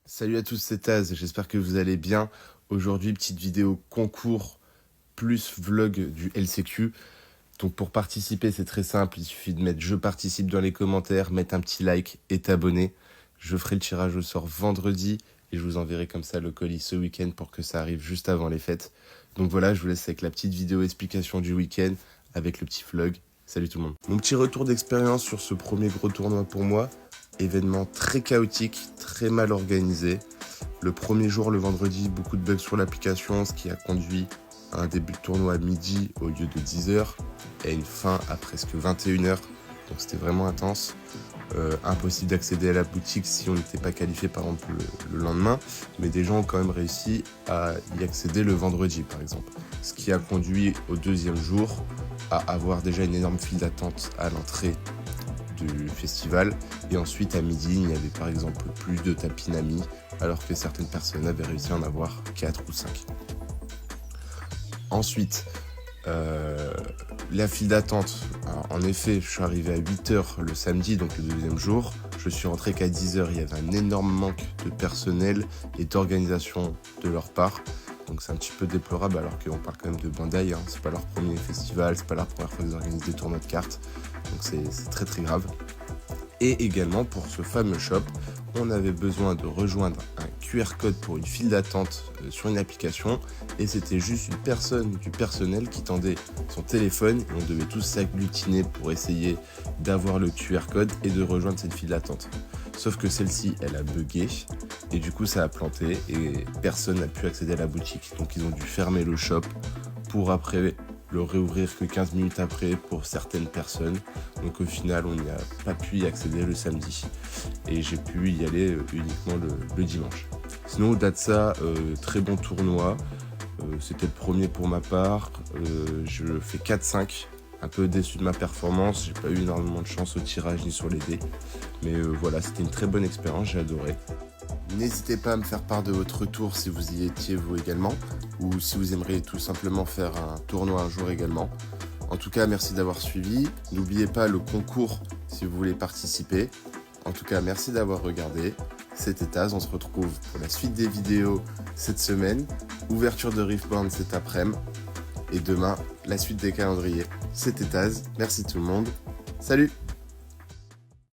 Salut à tous, c'est Taz, j'espère que vous allez bien. Aujourd'hui, petite vidéo concours plus vlog du LCQ. Donc pour participer, c'est très simple, il suffit de mettre je participe dans les commentaires, mettre un petit like et t'abonner. Je ferai le tirage au sort vendredi et je vous enverrai comme ça le colis ce week-end pour que ça arrive juste avant les fêtes. Donc voilà, je vous laisse avec la petite vidéo explication du week-end avec le petit vlog. Salut tout le monde. Mon petit retour d'expérience sur ce premier gros tournoi pour moi. Événement très chaotique, très mal organisé. Le premier jour, le vendredi, beaucoup de bugs sur l'application, ce qui a conduit à un début de tournoi à midi au lieu de 10h et à une fin à presque 21h. Donc c'était vraiment intense. Impossible d'accéder à la boutique si on n'était pas qualifié par exemple le lendemain. Mais des gens ont quand même réussi à y accéder le vendredi par exemple. Ce qui a conduit au deuxième jour à avoir déjà une énorme file d'attente à l'entrée du festival, et ensuite à midi il n'y avait par exemple plus de tapis Nami alors que certaines personnes avaient réussi à en avoir 4 ou 5. Ensuite la file d'attente, en effet je suis arrivé à 8h le samedi, donc le deuxième jour, je suis rentré qu'à 10h, il y avait un énorme manque de personnel et d'organisation de leur part. Donc c'est un petit peu déplorable alors qu'on parle quand même de Bandai, c'est pas leur premier festival, c'est pas la première fois qu'ils organisent des tournois de cartes. Donc c'est très très grave. Et également pour ce fameux shop, on avait besoin de rejoindre un QR code pour une file d'attente sur une application. Et c'était juste une personne du personnel qui tendait son téléphone et on devait tous s'agglutiner pour essayer d'avoir le QR code et de rejoindre cette file d'attente. Sauf que celle-ci, elle a bugué et du coup ça a planté et personne n'a pu accéder à la boutique. Donc ils ont dû fermer le shop pour après le réouvrir que 15 minutes après pour certaines personnes. Donc au final, on n'y a pas pu y accéder le samedi. Et j'ai pu y aller uniquement le dimanche. Sinon, au-delà de ça, très bon tournoi. C'était le premier pour ma part. Je fais 4-5. Un peu déçu de ma performance. J'ai pas eu énormément de chance au tirage ni sur les dés. Mais voilà, c'était une très bonne expérience. J'ai adoré. N'hésitez pas à me faire part de votre retour si vous y étiez vous également, ou si vous aimeriez tout simplement faire un tournoi un jour également. En tout cas, merci d'avoir suivi. N'oubliez pas le concours si vous voulez participer. En tout cas, merci d'avoir regardé. C'était Taz, on se retrouve pour la suite des vidéos cette semaine. Ouverture de Riftbound cet après-midi. Et demain, la suite des calendriers. C'était Taz, merci tout le monde. Salut!